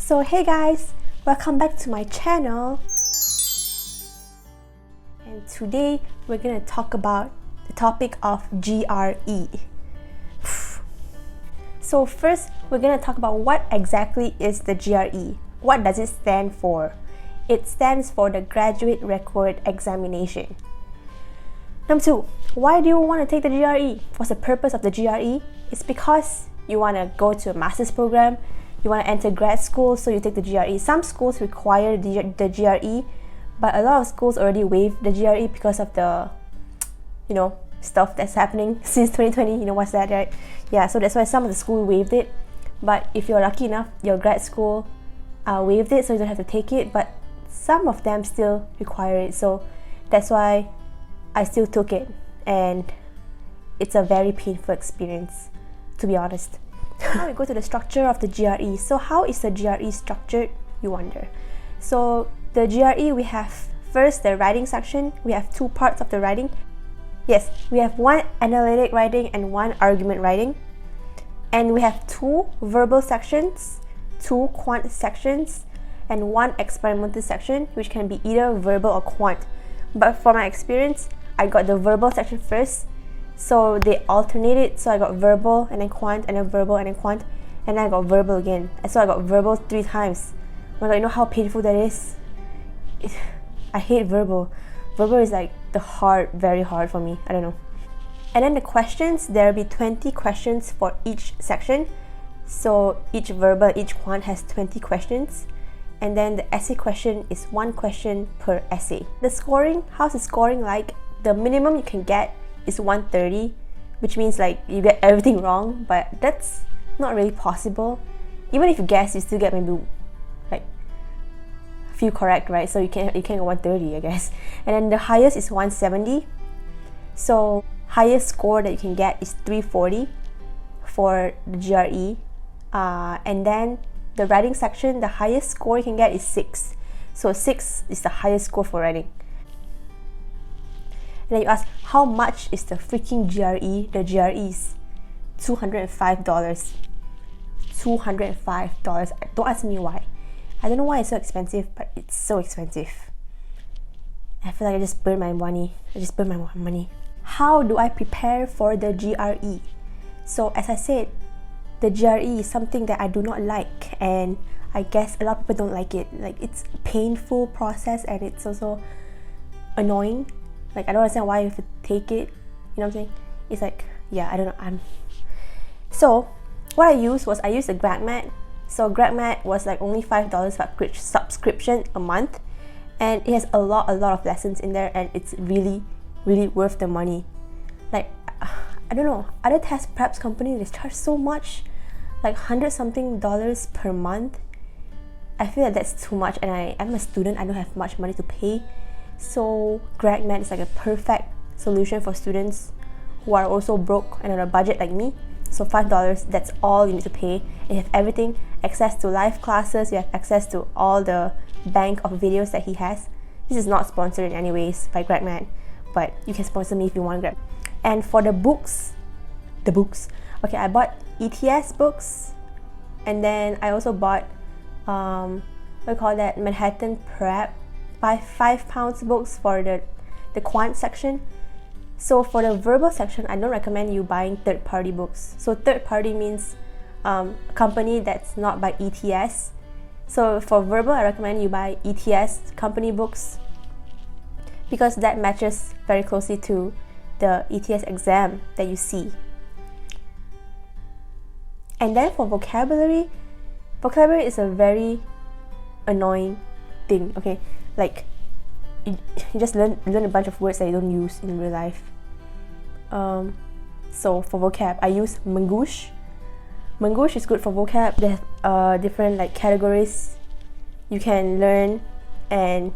So hey guys, welcome back to my channel. And today we're gonna talk about the topic of GRE. So first, we're gonna talk about what exactly is the GRE. What does it stand for? It stands for the Graduate Record Examination. Number two, why do you want to take the GRE? What's the purpose of the GRE? It's because you want to go to a master's program, you want to enter grad school, so you take the GRE. Some schools require the GRE, but a lot of schools already waived the GRE because of the, stuff that's happening since 2020. You know what's that, right? Yeah, so that's why some of the school waived it. But if you're lucky enough, your grad school waived it, so you don't have to take it. But some of them still require it, so that's why I still took it, and it's a very painful experience, to be honest. Now we go to the structure of the GRE. So how is the GRE structured, you wonder? So the GRE, we have first the writing section. We have two parts of the writing. Yes, we have one analytic writing and one argument writing. And we have two verbal sections, two quant sections, and one experimental section, which can be either verbal or quant. But for my experience, I got the verbal section first. So they alternated, so I got verbal and then quant and then verbal and then quant, and then I got verbal again. And so I got verbal 3 times. Oh my god, you know how painful that is? I hate verbal. Verbal is like very hard for me. I don't know. And then the questions, there'll be 20 questions for each section. So each verbal, each quant has 20 questions. And then the essay question is 1 question per essay. The scoring, how's the scoring like? The minimum you can get is 130, which means like you get everything wrong, but that's not really possible. Even if you guess, you still get maybe like a few correct, right? So you can't get 130, I guess. And then the highest is 170. So highest score that you can get is 340 for the GRE. And then the writing section, the highest score you can get is 6. So 6 is the highest score for writing. And then you ask, how much is the freaking GRE? The GRE is $205. $205. Don't ask me why. I don't know why it's so expensive, but it's so expensive. I feel like I just burned my money. How do I prepare for the GRE? So as I said, the GRE is something that I do not like, and I guess a lot of people don't like it. Like, it's a painful process, and it's also annoying. Like, I don't understand why you have to take it. You know what I'm saying? It's like, yeah, I don't know. So what I used the gregmat. So gregmat was like only $5 for subscription a month, and it has a lot of lessons in there, and it's really worth the money. Like, I don't know, other test preps companies, they charge so much, like $100-something per month. I feel like that's too much, and I'm a student. I don't have much money to pay. So gregmat is like a perfect solution for students who are also broke and on a budget like me. So $5, that's all you need to pay. And you have everything, access to live classes, you have access to all the bank of videos that he has. This is not sponsored in any ways by gregmat, but you can sponsor me if you want. And for the books, okay, I bought ETS books, and then I also bought Manhattan Prep by £5 books for the quant section. So for the verbal section, I don't recommend you buying third-party books. So third-party means a company that's not by ETS. So for verbal, I recommend you buy ETS company books, because that matches very closely to the ETS exam that you see. And then for vocabulary is a very annoying thing, okay? Like, you just learn a bunch of words that you don't use in real life. So for vocab, I use Mangoosh. Mangoosh is good for vocab. There's different like categories you can learn, and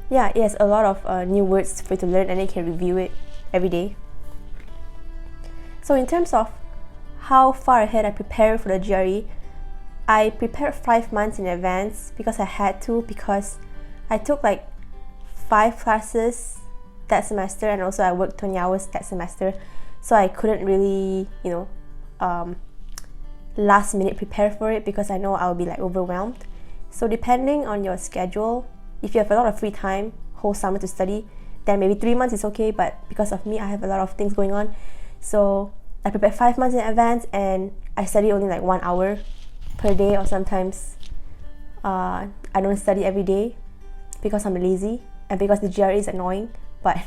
yeah, it has a lot of new words for you to learn, and then you can review it every day. So in terms of how far ahead I prepare for the GRE, I prepared 5 months in advance because I had to, because I took like 5 classes that semester, and also I worked 20 hours that semester, so I couldn't really, last minute prepare for it, because I know I'll be like overwhelmed. So depending on your schedule, if you have a lot of free time, whole summer to study, then maybe 3 months is okay. But because of me, I have a lot of things going on, so I prepare 5 months in advance, and I study only like 1 hour per day, or sometimes I don't study every day because I'm lazy and because the GRE is annoying. But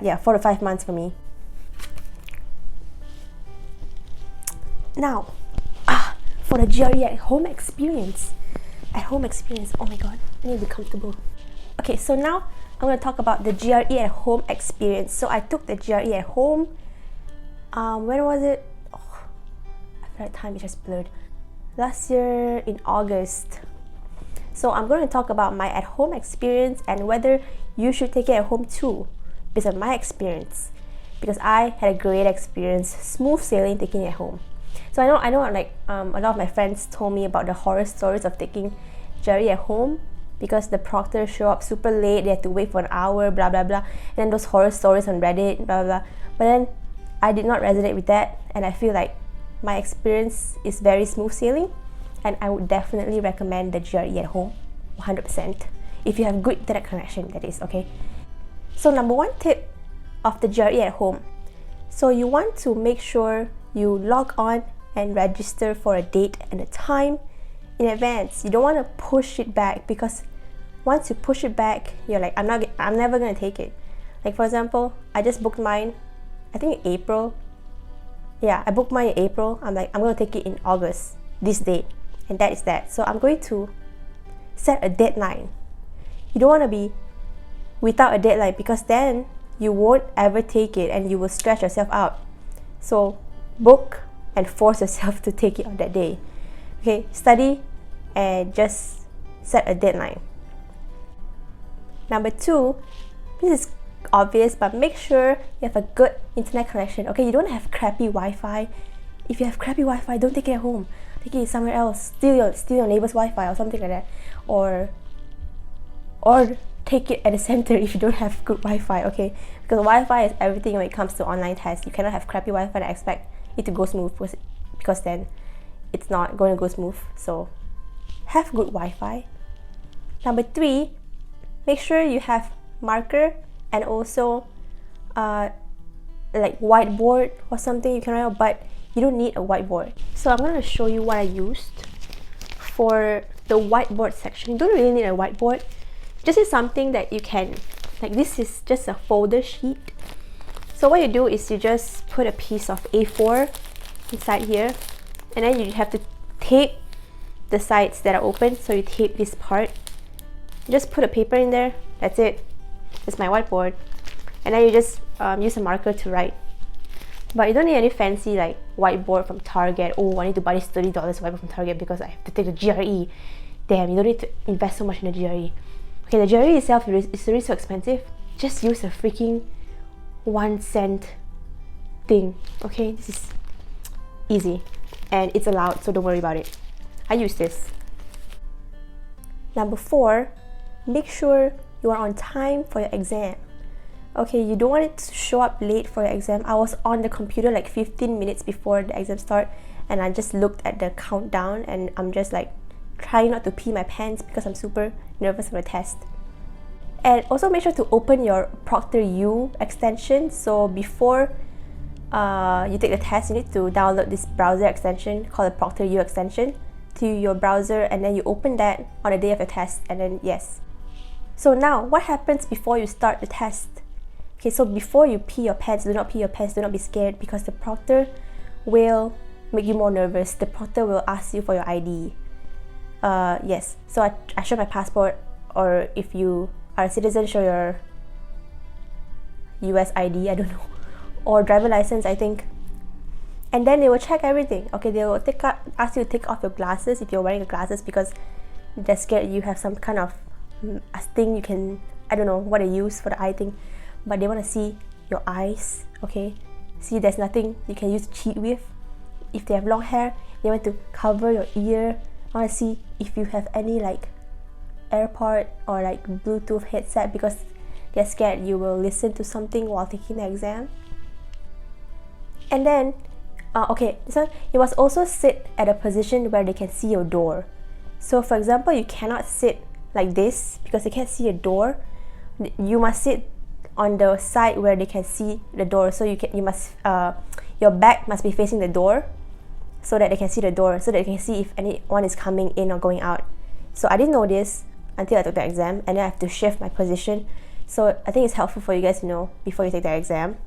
yeah, 4 to 5 months for me. Now, for the GRE at home experience. Oh my god, I need to be comfortable. Okay, so now I'm going to talk about the GRE at home experience. So I took the GRE at home. When was it? Oh, I feel like time is just blurred. Last year in August. So I'm going to talk about my at home experience and whether you should take it at home too, based on my experience. Because I had a great experience, smooth sailing taking it at home. So I know like a lot of my friends told me about the horror stories of taking GRE at home, because the proctor show up super late, they had to wait for an hour, blah blah blah, and then those horror stories on Reddit, blah blah blah. But then I did not resonate with that, and I feel like my experience is very smooth sailing, and I would definitely recommend the GRE at home 100%, if you have good internet connection, that is, okay? So number one tip of the GRE at home. So you want to make sure you log on and register for a date and a time in advance. You don't want to push it back, because once you push it back, you're like, I'm never gonna take it. Like for example, I just booked mine, I think in April. Yeah, I booked mine in April. I'm like, I'm gonna take it in August, this date, and that is that. So I'm going to set a deadline. You don't want to be without a deadline, because then you won't ever take it and you will stress yourself out. So book and force yourself to take it on that day. Okay, study and just set a deadline. Number two, this is obvious, but make sure you have a good internet connection. Okay, you don't have crappy Wi-Fi. If you have crappy Wi-Fi, don't take it at home. Take it somewhere else. Steal your neighbor's Wi-Fi or something like that. Or take it at the center if you don't have good Wi-Fi, okay? Because Wi-Fi is everything when it comes to online tests. You cannot have crappy Wi-Fi and expect it to go smooth, because then it's not going to go smooth. So have good Wi-Fi. Number three, make sure you have marker and also like whiteboard or something you can write, but you don't need a whiteboard. So I'm going to show you what I used for the whiteboard section. You don't really need a whiteboard. This is something that you can, like, this is just a folder sheet. So what you do is you just put a piece of A4 inside here, and then you have to tape the sides that are open. So you tape this part, just put a paper in there, that's it. It's my whiteboard. And then you just use a marker to write. But you don't need any fancy like whiteboard from Target. Oh, I need to buy this $30 whiteboard from Target because I have to take the GRE. Damn, you don't need to invest so much in the GRE. Okay, the GRE itself is really so expensive. Just use a freaking 1 cent thing. Okay, this is easy and it's allowed, so don't worry about it. I use this. Number four, make sure you are on time for your exam. Okay, you don't want it to show up late for your exam. I was on the computer like 15 minutes before the exam start, and I just looked at the countdown and I'm just like trying not to pee my pants because I'm super nervous for the test. And also make sure to open your ProctorU extension. So before you take the test, you need to download this browser extension called the ProctorU extension to your browser, and then you open that on the day of your test, and then yes. So now, what happens before you start the test? Okay, so before you pee your pants, do not pee your pants, do not be scared, because the proctor will make you more nervous. The proctor will ask you for your ID. Yes, so I show my passport, or if you are a citizen, show your US ID, I don't know, or driver license, I think. And then they will check everything. Okay, they will ask you to take off your glasses if you're wearing your glasses, because they're scared you have some kind of a thing you can, I don't know what they use for the eye thing, but they want to see your eyes. Okay, see, there's nothing you can use to cheat with. If they have long hair, they want to cover your ear. I want to see if you have any like AirPod or like Bluetooth headset, because they're scared you will listen to something while taking the exam. And then okay, this one, you must also sit at a position where they can see your door. So for example, you cannot sit like this because they can't see a door. You must sit on the side where they can see the door. So your back must be facing the door so that they can see the door, so that they can see if anyone is coming in or going out. So I didn't know this until I took the exam, and then I have to shift my position. So I think it's helpful for you guys to know before you take the exam.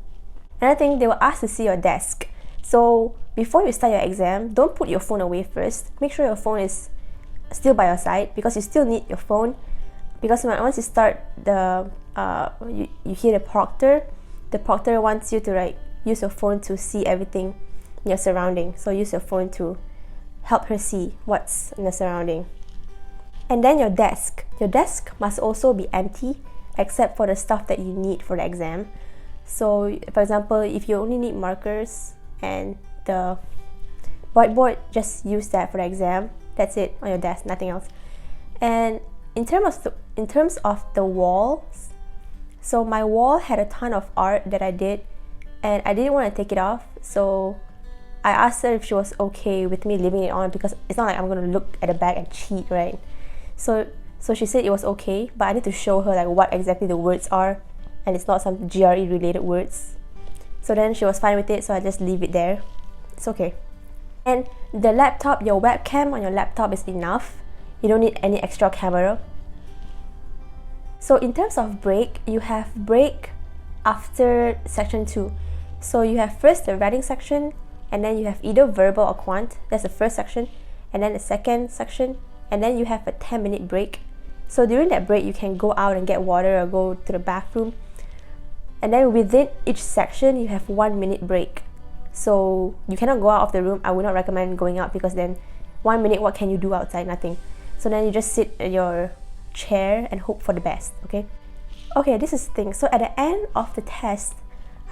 Another thing, they will ask to see your desk. So before you start your exam, don't put your phone away first. Make sure your phone is still by your side, because you still need your phone. Because once you start you hear the proctor wants you to use your phone to see everything in your surrounding. So use your phone to help her see what's in the surrounding. And then your desk must also be empty except for the stuff that you need for the exam. So for example, if you only need markers and the whiteboard, just use that for the exam. That's it on your desk, nothing else. And in terms of the walls, so my wall had a ton of art that I did, and I didn't want to take it off. So I asked her if she was okay with me leaving it on, because it's not like I'm going to look at the back and cheat, right? So she said it was okay, but I need to show her what exactly the words are, and it's not some GRE related words. So then she was fine with it, so I just leave it there. It's okay. And the laptop, your webcam on your laptop is enough. You don't need any extra camera. So in terms of break, you have break after section 2. So you have first the writing section, and then you have either verbal or quant. That's the first section, and then the second section, and then you have a 10-minute break. So during that break, you can go out and get water or go to the bathroom. And then within each section, you have 1 minute break. So you cannot go out of the room. I would not recommend going out, because then 1 minute, what can you do outside? Nothing. So then you just sit at your chair and hope for the best, okay? Okay, this is the thing. So at the end of the test,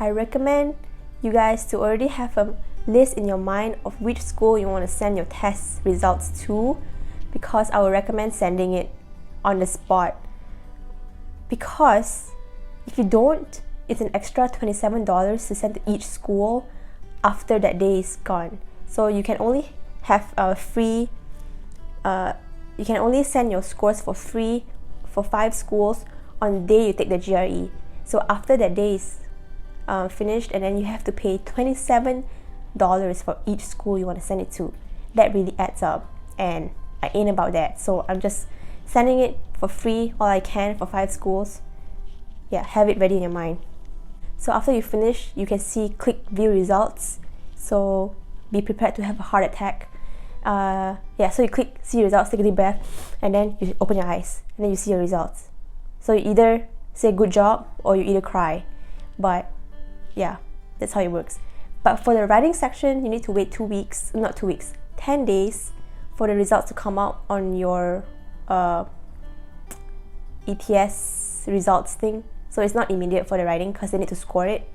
I recommend you guys to already have a list in your mind of which school you want to send your test results to, because I would recommend sending it on the spot. Because if you don't, it's an extra $27 to send to each school after that day is gone. So you can only have you can only send your scores for free for 5 schools on the day you take the GRE. So after that day is finished, and then you have to pay $27 for each school you want to send it to. That really adds up, and I ain't about that. So I'm just sending it for free all I can for 5 schools. Yeah, have it ready in your mind. So after you finish, you can click view results. So be prepared to have a heart attack. So you click see results, take a deep breath, and then you open your eyes, and then you see your results. So you either say good job or you either cry. But yeah, that's how it works. But for the writing section, you need to wait 10 days for the results to come out on your ETS results thing. So it's not immediate for the writing because they need to score it.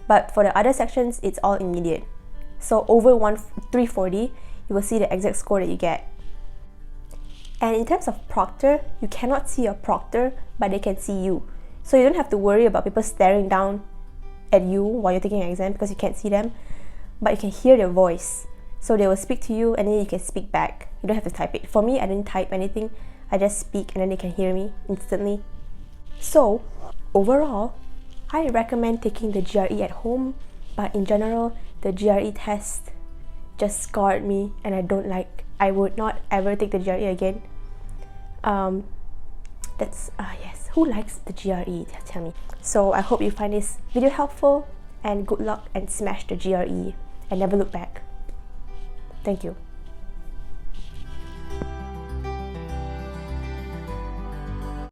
But for the other sections, it's all immediate. So over 340, you will see the exact score that you get. And in terms of proctor, you cannot see your proctor, but they can see you. So you don't have to worry about people staring down at you while you're taking an exam, because you can't see them, but you can hear their voice. So they will speak to you, and then you can speak back. You don't have to type it. For me, I didn't type anything. I just speak, and then they can hear me instantly. So overall, I recommend taking the GRE at home, but in general, the GRE test just scarred me, and I would not ever take the GRE again. Yes, who likes the GRE? Tell me. So I hope you find this video helpful, and good luck and smash the GRE and never look back. Thank you.